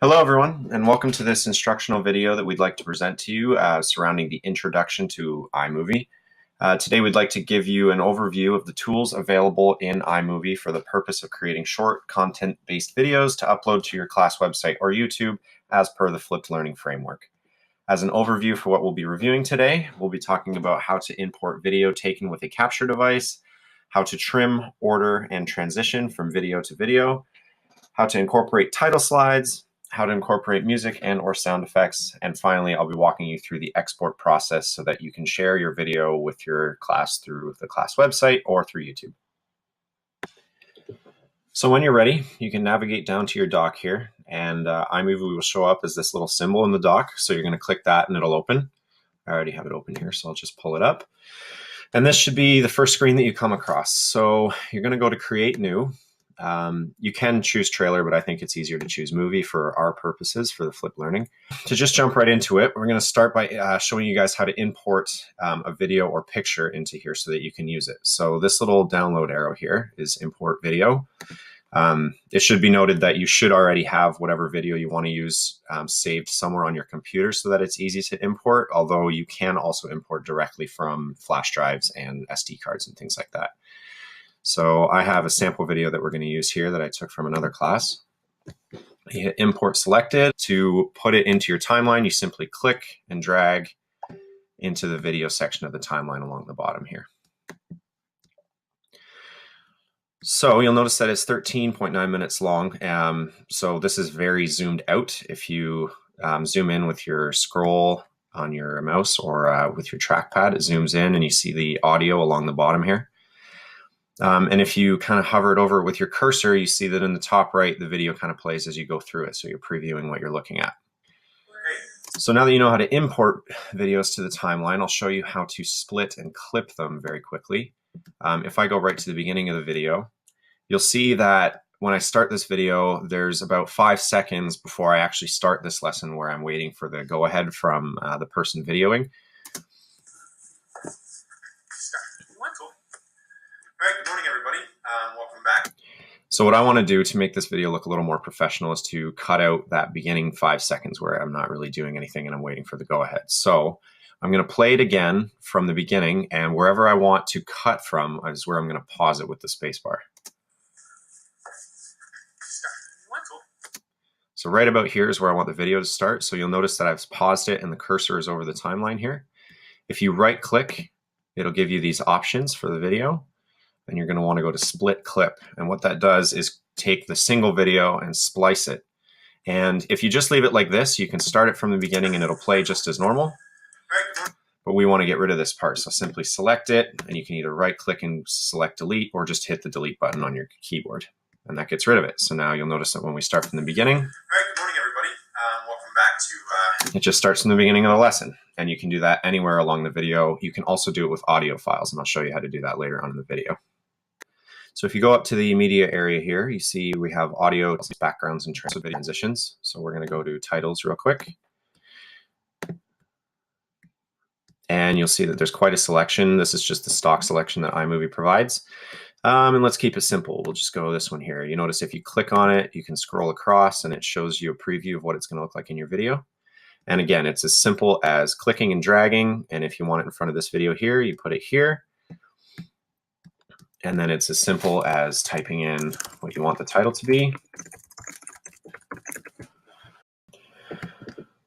Hello everyone, and welcome to this instructional video that we'd like to present to you surrounding the introduction to iMovie. Today we'd like to give you an overview of the tools available in iMovie for the purpose of creating short content-based videos to upload to your class website or YouTube as per the flipped learning framework. As an overview for what we'll be reviewing today, we'll be talking about how to import video taken with a capture device, how to trim, order, and transition from video to video, how to incorporate title slides, how to incorporate music and or sound effects, and finally I'll be walking you through the export process so that you can share your video with your class through the class website or through YouTube. So when you're ready, you can navigate down to your dock here, and iMovie will show up as this little symbol in the dock, so you're going to click that and it'll open. I already have it open here, so I'll just pull it up. And this should be the first screen that you come across. So you're going to go to Create New. You can choose trailer, but I think it's easier to choose movie for our purposes for the flipped learning. To just jump right into it, we're going to start by showing you guys how to import a video or picture into here so that you can use it. So this little download arrow here is import video. It should be noted that you should already have whatever video you want to use saved somewhere on your computer so that it's easy to import, although you can also import directly from flash drives and SD cards and things like that. So I have a sample video that we're going to use here that I took from another class. You hit import selected. To put it into your timeline, you simply click and drag into the video section of the timeline along the bottom here. So you'll notice that it's 13.9 minutes long. So this is very zoomed out. If you zoom in with your scroll on your mouse or with your trackpad, it zooms in and you see the audio along the bottom here. And if you kind of hover it over with your cursor, you see that in the top right, the video kind of plays as you go through it. So you're previewing what you're looking at. So now that you know how to import videos to the timeline, I'll show you how to split and clip them very quickly. If I go right to the beginning of the video, you'll see that when I start this video, there's about 5 seconds before I actually start this lesson where I'm waiting for the go-ahead from the person videoing. All right, good morning, everybody. Welcome back. So what I want to do to make this video look a little more professional is to cut out that beginning 5 seconds where I'm not really doing anything and I'm waiting for the go-ahead. So I'm going to play it again from the beginning, and wherever I want to cut from is where I'm going to pause it with the spacebar. So right about here is where I want the video to start. So you'll notice that I've paused it and the cursor is over the timeline here. If you right click, it'll give you these options for the video. And you're going to want to go to split clip. And what that does is take the single video and splice it. And if you just leave it like this, you can start it from the beginning and it'll play just as normal. But we want to get rid of this part. So simply select it, and you can either right click and select delete or just hit the delete button on your keyboard. And that gets rid of it. So now you'll notice that when we start from the beginning, all right, good morning, everybody. Welcome back to... It just starts from the beginning of the lesson. And you can do that anywhere along the video. You can also do it with audio files, and I'll show you how to do that later on in the video. So if you go up to the media area here, you see we have audio, backgrounds, and transitions. So we're going to go to titles real quick. And you'll see that there's quite a selection. This is just the stock selection that iMovie provides. And let's keep it simple. We'll just go this one here. You notice if you click on it, you can scroll across and it shows you a preview of what it's going to look like in your video. And again, it's as simple as clicking and dragging. And if you want it in front of this video here, you put it here. And then it's as simple as typing in what you want the title to be.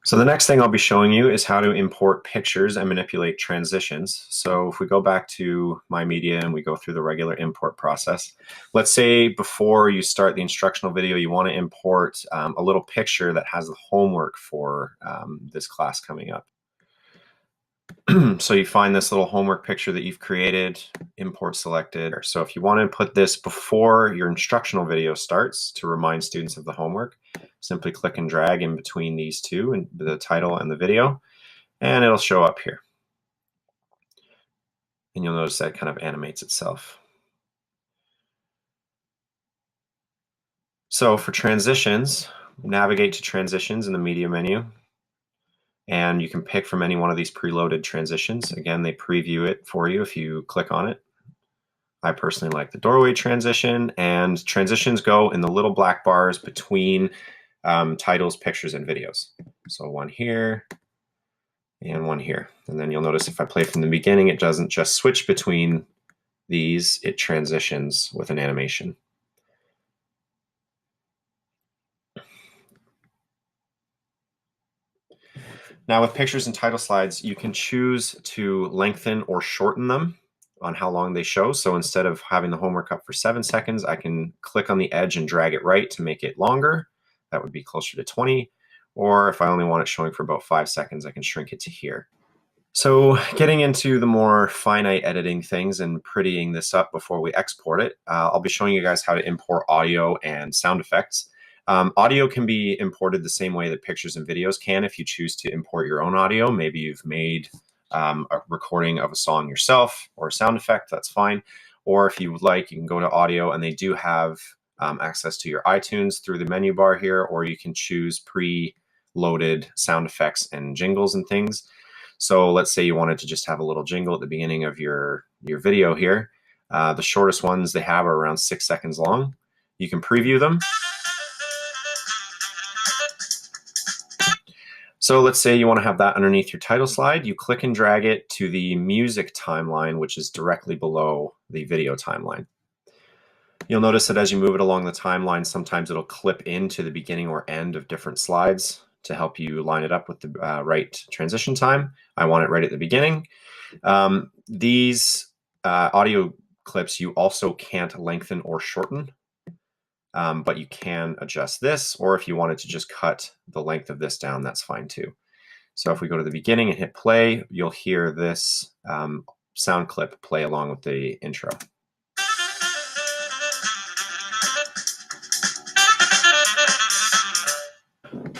So the next thing I'll be showing you is how to import pictures and manipulate transitions. So if we go back to My Media and we go through the regular import process, let's say before you start the instructional video, you want to import a little picture that has the homework for this class coming up. So you find this little homework picture that you've created, import selected. So if you want to put this before your instructional video starts to remind students of the homework, simply click and drag in between these two, and the title and the video, and it'll show up here. And you'll notice that it kind of animates itself. So for transitions, navigate to transitions in the media menu. And you can pick from any one of these preloaded transitions. Again, they preview it for you if you click on it. I personally like the doorway transition, and transitions go in the little black bars between titles, pictures, and videos. So one here and one here. And then you'll notice if I play from the beginning, it doesn't just switch between these, it transitions with an animation. Now with pictures and title slides, you can choose to lengthen or shorten them on how long they show. So instead of having the homework up for 7 seconds, I can click on the edge and drag it right to make it longer. That would be closer to 20. Or if I only want it showing for about 5 seconds, I can shrink it to here. So getting into the more finite editing things and prettying this up before we export it, I'll be showing you guys how to import audio and sound effects. Audio can be imported the same way that pictures and videos can if you choose to import your own audio. Maybe you've made a recording of a song yourself or a sound effect, that's fine. Or if you would like, you can go to audio, and they do have access to your iTunes through the menu bar here, or you can choose pre-loaded sound effects and jingles and things. So let's say you wanted to just have a little jingle at the beginning of your video here. The shortest ones they have are around 6 seconds long. You can preview them. So let's say you want to have that underneath your title slide. You click and drag it to the music timeline, which is directly below the video timeline. You'll notice that as you move it along the timeline, sometimes it'll clip into the beginning or end of different slides to help you line it up with the right transition time. I want it right at the beginning. These audio clips you also can't lengthen or shorten, but you can adjust this, or if you wanted to just cut the length of this down, that's fine too. So if we go to the beginning and hit play, you'll hear this sound clip play along with the intro.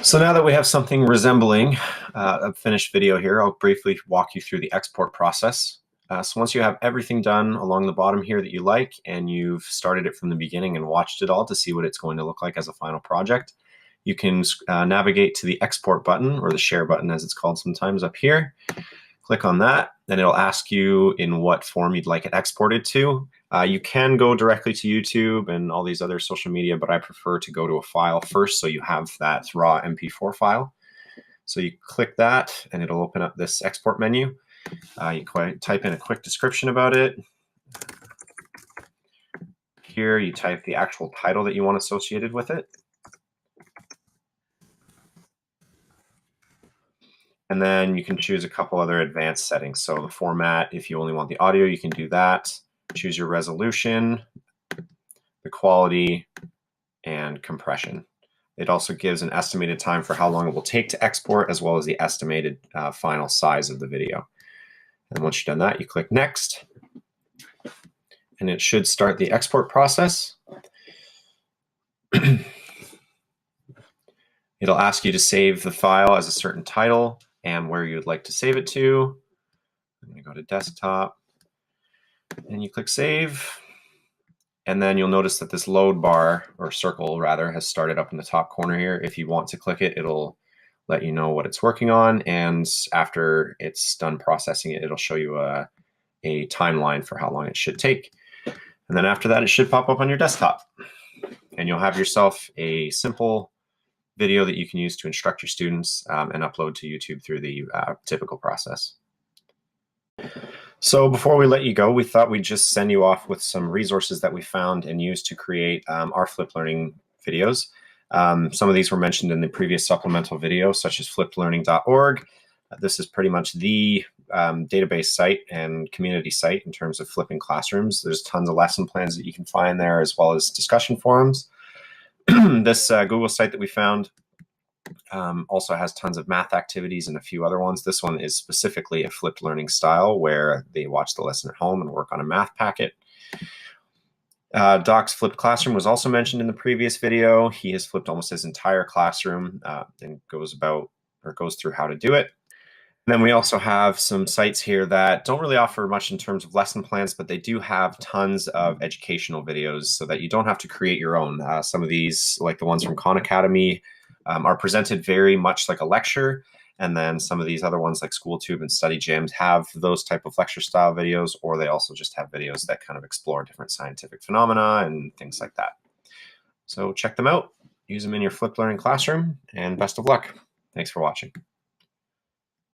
So now that we have something resembling a finished video here, I'll briefly walk you through the export process. So once you have everything done along the bottom here that you like, and you've started it from the beginning and watched it all to see what it's going to look like as a final project, you can navigate to the export button, or the share button as it's called sometimes, up here. Click on that, and it'll ask you in what form you'd like it exported to. You can go directly to YouTube and all these other social media, but I prefer to go to a file first so you have that raw MP4 file. So you click that, and it'll open up this export menu. You type in a quick description about it. Here you type the actual title that you want associated with it. And then you can choose a couple other advanced settings. So the format, if you only want the audio, you can do that. Choose your resolution, the quality, and compression. It also gives an estimated time for how long it will take to export, as well as the estimated final size of the video. And once you've done that, you click Next, and it should start the export process. It'll ask you to save the file as a certain title and where you'd like to save it to. I'm going to go to Desktop, and you click Save. And then you'll notice that this load bar, or circle rather, has started up in the top corner here. If you want to click it, it'll let you know what it's working on. And after it's done processing it, it'll show you a timeline for how long it should take. And then after that, it should pop up on your desktop. And you'll have yourself a simple video that you can use to instruct your students and upload to YouTube through the typical process. So before we let you go, we thought we'd just send you off with some resources that we found and used to create our flipped learning videos. Some of these were mentioned in the previous supplemental video, such as flippedlearning.org. This is pretty much the database site and community site in terms of flipping classrooms. There's tons of lesson plans that you can find there, as well as discussion forums. This Google site that we found also has tons of math activities and a few other ones. This one is specifically a flipped learning style where they watch the lesson at home and work on a math packet. Doc's flipped classroom was also mentioned in the previous video. He has flipped almost his entire classroom and goes through how to do it. And then we also have some sites here that don't really offer much in terms of lesson plans, but they do have tons of educational videos so that you don't have to create your own. Some of these, like the ones from Khan Academy, are presented very much like a lecture. And then some of these other ones like SchoolTube and Study Gyms have those type of lecture style videos, or they also just have videos that kind of explore different scientific phenomena and things like that. So check them out. use them in your flipped learning classroom, and best of luck. Thanks for watching.